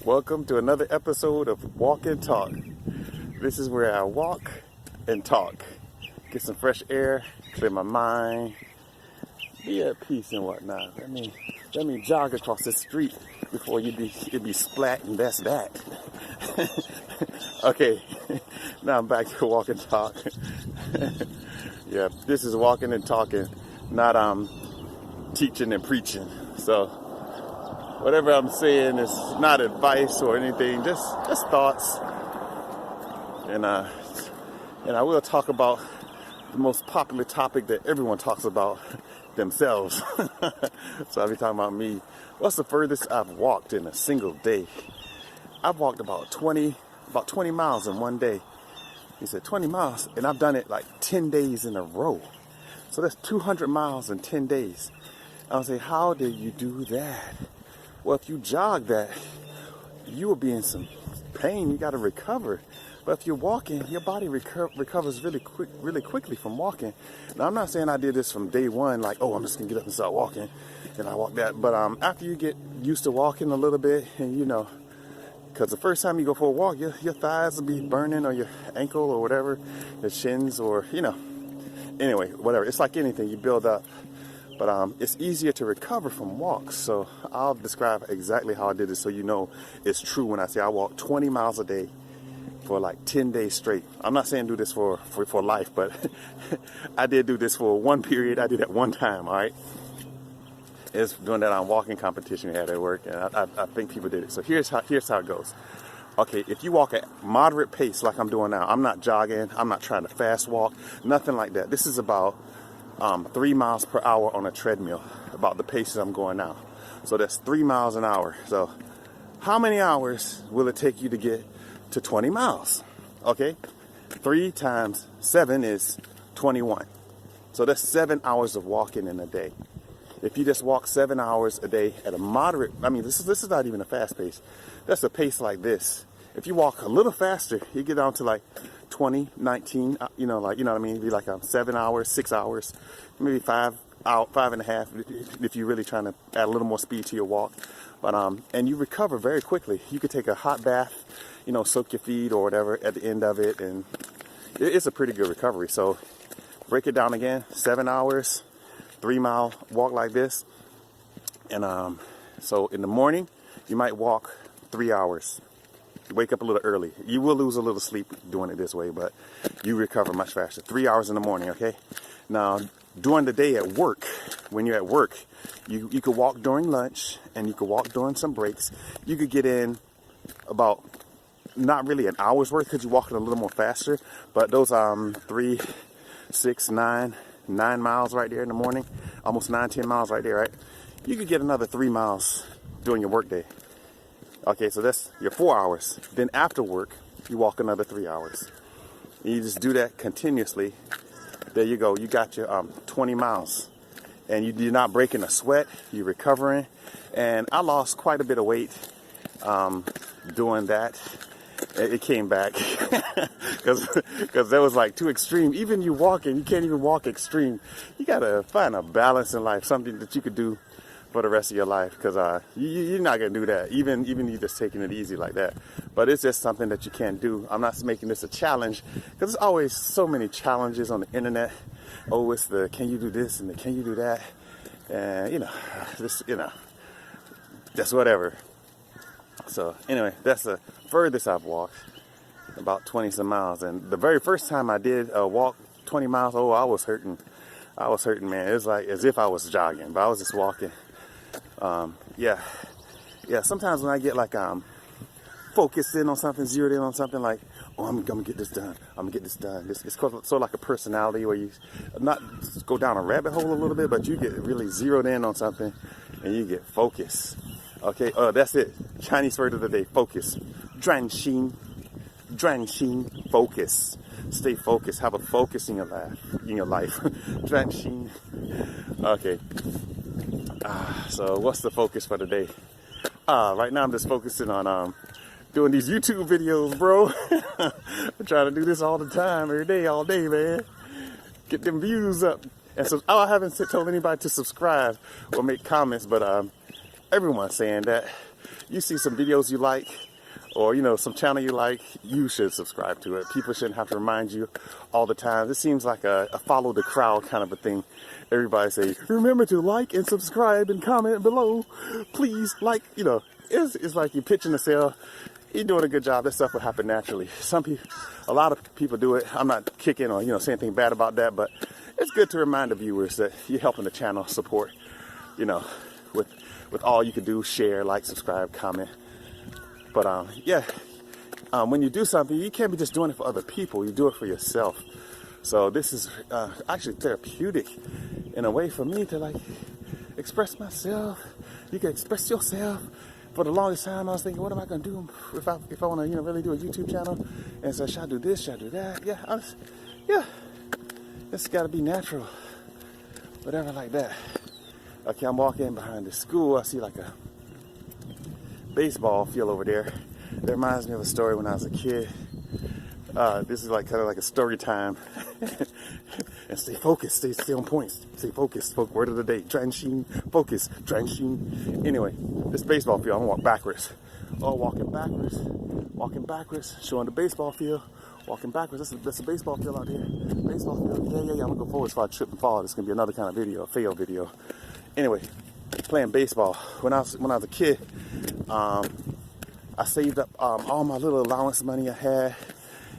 Welcome to another episode of Walk and Talk. This is where I walk and talk, get some fresh air, clear my mind, be at peace and whatnot. Let me jog across the street before it be splat, and that's that. Okay, now I'm back to Walk and Talk. Yeah, this is Walking and Talking, not teaching and preaching. So whatever I'm saying is not advice or anything, just thoughts. And I will talk about the most popular topic that everyone talks about, themselves. So I'll be talking about me. What's the furthest I've walked in a single day? I've walked about 20 miles in one day. He said 20 miles, and I've done it like 10 days in a row. So that's 200 miles in 10 days. I'll say, how did you do that? Well, if you jog that, you will be in some pain. You got to recover. But if you're walking, your body recovers really quickly from walking. Now, I'm not saying I did this from day one, like, oh, I'm just going to get up and start walking, and I walk that. But after you get used to walking a little bit, and because the first time you go for a walk, your thighs will be burning, or your ankle, or whatever, your shins, or, anyway, whatever. It's like anything, you build up. But it's easier to recover from walks. So I'll describe exactly how I did it so you know it's true when I say I walk 20 miles a day for like 10 days straight. I'm not saying do this for life, but I did do this for one period. I did it one time, all right? It's doing that on walking competition we had at work, and I think people did it. So here's how it goes. Okay, if you walk at moderate pace like I'm doing now, I'm not jogging, I'm not trying to fast walk, nothing like that. This is about 3 miles per hour on a treadmill, about the pace that I'm going now. So that's 3 miles an hour. So how many hours will it take you to get to 20 miles? Okay, 3 times 7 is 21. So that's 7 hours of walking in a day. If you just walk 7 hours a day at a moderate, this is not even a fast pace. That's a pace like this. If you walk a little faster, you get down to like 20, 19, you know what I mean? It'd be like 7 hours, 6 hours, maybe 5.5 if you're really trying to add a little more speed to your walk. But and you recover very quickly. You could take a hot bath, soak your feet or whatever at the end of it, and it's a pretty good recovery. So break it down again: 7 hours, 3 mile walk like this. And so in the morning, you might walk 3 hours. Wake up a little early. You will lose a little sleep doing it this way, but you recover much faster. 3 hours in the morning, okay? Now, during the day at work, when you're at work, you could walk during lunch, and you could walk during some breaks. You could get in about, not really an hour's worth, because you're walking a little more faster, but those 3, 6, 9 miles right there in the morning, almost 9-10 miles right there, right? You could get another 3 miles during your work day. Okay, so that's your 4 hours. Then after work, you walk another 3 hours. And you just do that continuously. There you go. You got your 20 miles. And you're not breaking a sweat. You're recovering. And I lost quite a bit of weight doing that. It came back because that was like too extreme. Even you walking, you can't even walk extreme. You got to find a balance in life, something that you could do for the rest of your life, because you're not going to do that, even you just taking it easy like that. But it's just something that you can't do. I'm not making this a challenge, because there's always so many challenges on the internet. Oh, it's the can you do this and the can you do that, and that's whatever. So anyway, that's the furthest I've walked, about 20 some miles. And the very first time I did walk 20 miles, I was hurting, man. It was like as if I was jogging, but I was just walking. Sometimes when I get like focused in on something, zeroed in on something, like, oh, I'm gonna get this done. It's sort of like a personality where you not go down a rabbit hole a little bit, but you get really zeroed in on something and you get focused. Okay, that's it. Chinese word of the day: focus. Dranxin, focus. Stay focused. Have a focus in your life. Dranxin. Okay. So what's the focus for today? Right now I'm just focusing on doing these YouTube videos, bro. I'm trying to do this all the time, every day, all day, man. Get them views up. And so I haven't told anybody to subscribe or make comments, but everyone's saying that. you see some videos you like, or some channel you like, you should subscribe to it. People shouldn't have to remind you all the time. This seems like a follow the crowd kind of a thing. Everybody say, remember to like and subscribe and comment below. Please like, it's like you're pitching a sale. You're doing a good job. That stuff will happen naturally. A lot of people do it. I'm not kicking or saying anything bad about that, but it's good to remind the viewers that you're helping the channel support. With all you can do, share, like, subscribe, comment. But when you do something, you can't be just doing it for other people. You do it for yourself. So this is actually therapeutic in a way for me to express myself. You can express yourself. For the longest time, I was thinking, what am I going to do if I want to really do a YouTube channel? And so, should I do this? Should I do that? It's got to be natural. Whatever like that. Okay, I'm walking behind the school. I see like a baseball field over there. That reminds me of a story when I was a kid. This is kind of like a story time. And stay focused, stay on point, stay focused. Word of the day, Dranshin, focus, Dranshin. Anyway, this baseball field, I'm gonna walk backwards. Oh, walking backwards, showing the baseball field, walking backwards. That's a baseball field out there. Baseball field, yeah. I'm gonna go forward so I trip and fall. This is gonna be another kind of video, a fail video. Anyway, playing baseball. When I was a kid, I saved up all my little allowance money I had,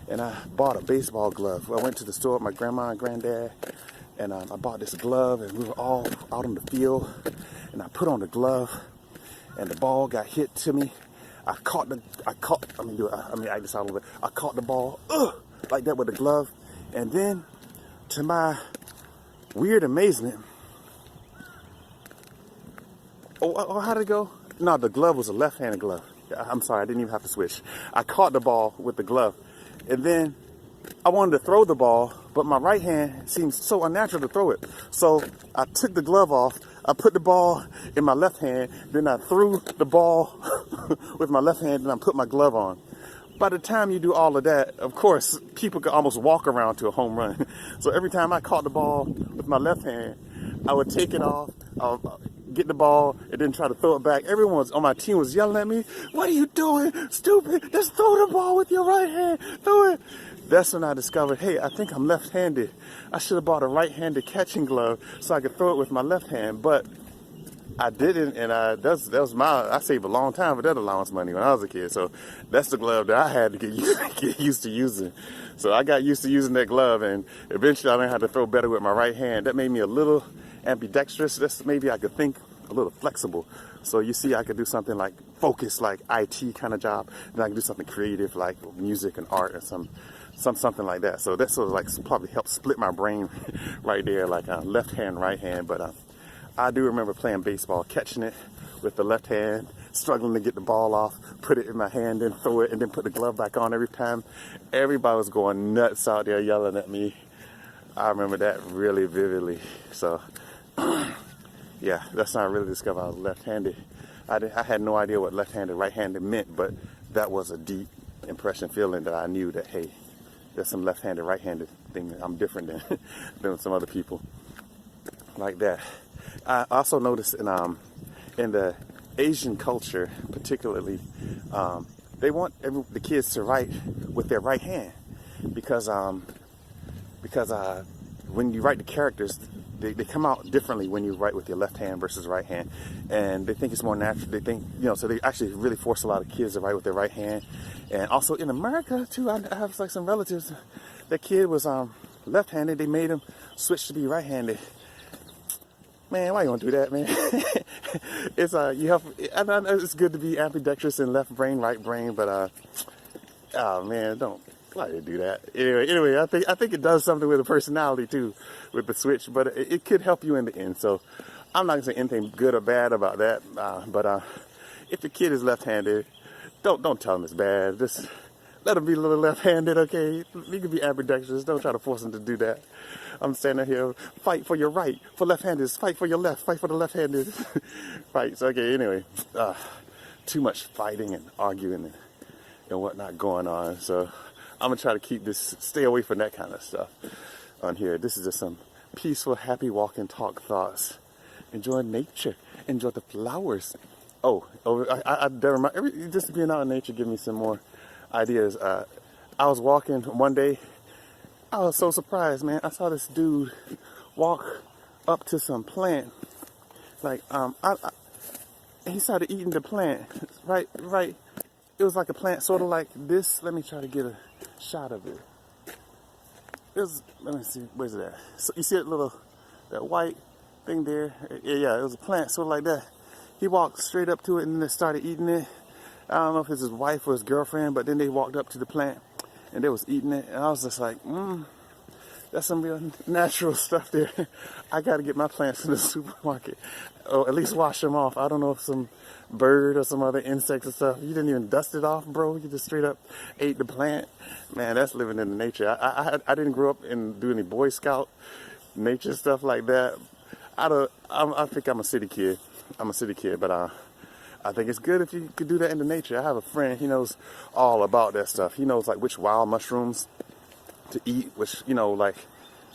and I bought a baseball glove. I went to the store with my grandma and granddad, and I bought this glove, and we were all out on the field, and I put on the glove, and the ball got hit to me. I caught the ball like that with the glove, and then to my weird amazement, how did it go? No, the glove was a left-handed glove. I'm sorry, I didn't even have to switch. I caught the ball with the glove, and then I wanted to throw the ball, but my right hand seemed so unnatural to throw it. So I took the glove off, I put the ball in my left hand, then I threw the ball with my left hand, and I put my glove on. By the time you do all of that, of course, people could almost walk around to a home run. So every time I caught the ball with my left hand, I would take it off, get the ball, and then try to throw it back. Everyone on my team was yelling at me, "What are you doing? Stupid! Just throw the ball with your right hand. Throw it." That's when I discovered, hey, I think I'm left-handed. I should have bought a right-handed catching glove so I could throw it with my left hand, but I didn't, and I saved a long time for that allowance money when I was a kid. So that's the glove that I had to get used to using. So I got used to using that glove, and eventually I learned how to throw better with my right hand. That made me a little ambidextrous. That's maybe I could think a little flexible. So you see, I could do something like focus, like IT kind of job. Then I can do something creative like music and art and something like that. So that sort of probably helped split my brain right there, like left hand, right hand. But I do remember playing baseball, catching it with the left hand, struggling to get the ball off, put it in my hand, then throw it, and then put the glove back on every time. Everybody was going nuts out there yelling at me. I remember that really vividly. So, yeah, that's when I really discovered I was left-handed. I had no idea what left-handed, right-handed meant, but that was a deep impression feeling that I knew that, hey, there's some left-handed, right-handed thing that I'm different than some other people like that. I also noticed in the Asian culture, particularly, they want the kids to write with their right hand because when you write the characters, they come out differently when you write with your left hand versus right hand, and they think it's more natural. They think, so they actually really force a lot of kids to write with their right hand. And also in America too, I have some relatives. That kid was left-handed. They made him switch to be right-handed. Man, why you gonna do that, man? I know it's good to be ambidextrous in left brain, right brain, but oh man, why do you do that? Anyway, I think it does something with the personality too, with the switch, but it could help you in the end. So I'm not gonna say anything good or bad about that. But if the kid is left-handed, don't tell him it's bad. Just let him be a little left-handed, okay? He can be ambidextrous. Don't try to force him to do that. I'm standing here, fight for your right, for left-handers, fight for your left, fight for the left-handed. Right, so okay, anyway. Too much fighting and arguing and whatnot going on. So I'm going to try to stay away from that kind of stuff on here. This is just some peaceful, happy walk and talk thoughts. Enjoy nature. Enjoy the flowers. never mind. Just being out in nature give me some more ideas. I was walking one day. I was so surprised, man. I saw this dude walk up to some plant. Like, he started eating the plant. Right. It was like a plant, sort of like this. Let me try to get a shot of it. Let me see, where's it at? So you see that white thing there? Yeah, it was a plant, sort of like that. He walked straight up to it and then started eating it. I don't know if it's his wife or his girlfriend, but then they walked up to the plant and they was eating it. And I was just like, that's some real natural stuff there. I got to get my plants in the supermarket, or at least wash them off. I don't know if some bird or some other insects or stuff. You didn't even dust it off, bro. You just straight up ate the plant. Man, that's living in the nature. I didn't grow up and do any Boy Scout nature stuff like that. I think I'm a city kid. But I think it's good if you could do that in the nature. I have a friend. He knows all about that stuff. He knows like which wild mushrooms to eat, which, like,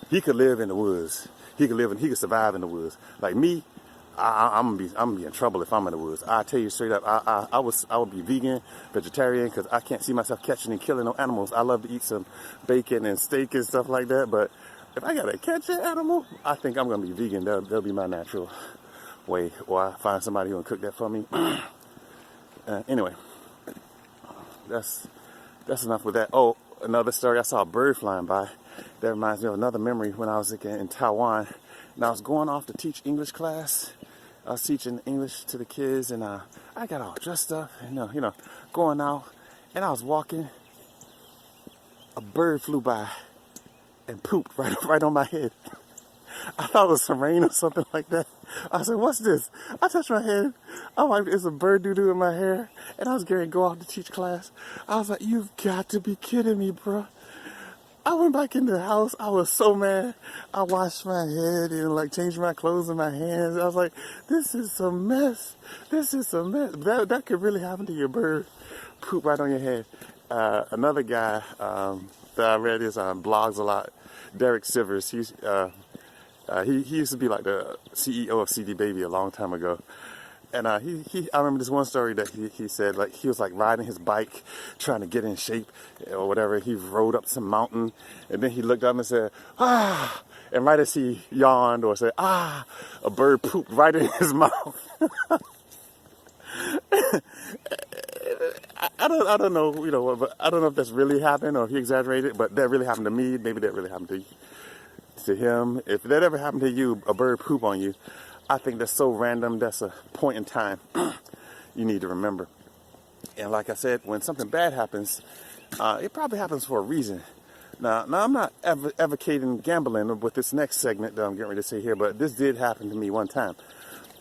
he could live in the woods. He could survive in the woods. Like me, I'm gonna be in trouble if I'm in the woods. I tell you straight up, I would be vegan, vegetarian, because I can't see myself catching and killing no animals. I love to eat some bacon and steak and stuff like that, but if I gotta catch an animal, I think I'm gonna be vegan. That'll be my natural way, or I find somebody who can cook that for me. Anyway, that's enough with that. Oh, another story. I saw a bird flying by. That reminds me of another memory when I was in Taiwan, and I was going off to teach English class. I was teaching English to the kids, and I got all dressed up, and going out, and I was walking. A bird flew by and pooped right on my head. I thought it was some rain or something like that. I said, "What's this?" I touched my head. I'm like, "It's a bird doo-doo in my hair." And I was getting to go off to teach class. I was like, "You've got to be kidding me, bro." I went back in the house. I was so mad. I washed my head and changed my clothes and my hands. I was like, "This is a mess. This is a mess." That could really happen to your bird. Poop right on your head. Another guy that I read his blogs a lot, Derek Sivers. He used to be like the CEO of CD Baby a long time ago. And I remember this one story that he said, like, he was like riding his bike, trying to get in shape or whatever. He rode up some mountain, and then he looked up and said, "Ah!" And right as he yawned or said, "Ah!" a bird pooped right in his mouth. I don't know, but I don't know if that's really happened or if he exaggerated, but that really happened to me. Maybe that really happened to him. If that ever happened to you, a bird poop on you, I think that's so random. That's a point in time you need to remember. And like I said, when something bad happens, it probably happens for a reason. Now I'm not advocating gambling with this next segment that I'm getting ready to say here, but this did happen to me one time.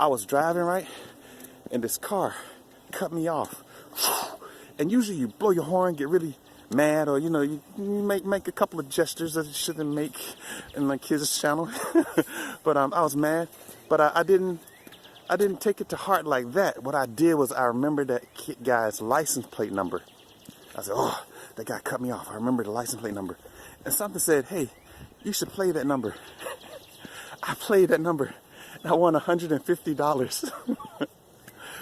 I was driving, right, and this car cut me off. And usually you blow your horn, get really mad, or you make a couple of gestures that you shouldn't make in my kids' channel. But I was mad, but I didn't take it to heart like that. What I did was I remembered that guy's license plate number. I said, "Oh, that guy cut me off. I remember the license plate number." And something said, "Hey, you should play that number." I played that number, and I won $150.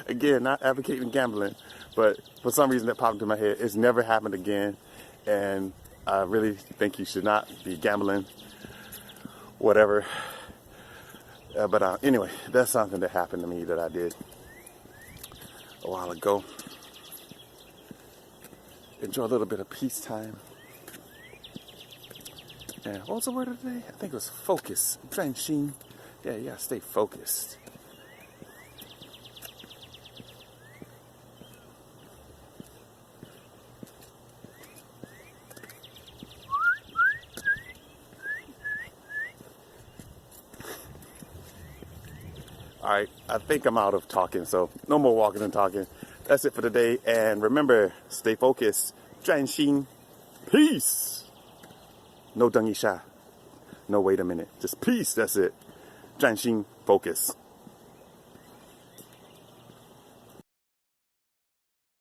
Again, not advocating gambling, but for some reason that popped into my head. It's never happened again, and I really think you should not be gambling, whatever. But anyway, that's something that happened to me that I did a while ago. Enjoy a little bit of peacetime. And what was the word of the day? I think it was focus. Drenching. Yeah, stay focused. All right, I think I'm out of talking, so no more walking and talking. That's it for today. And remember, stay focused. 专心. Peace. No 等一下. No wait a minute. Just peace. That's it. 专心 focus.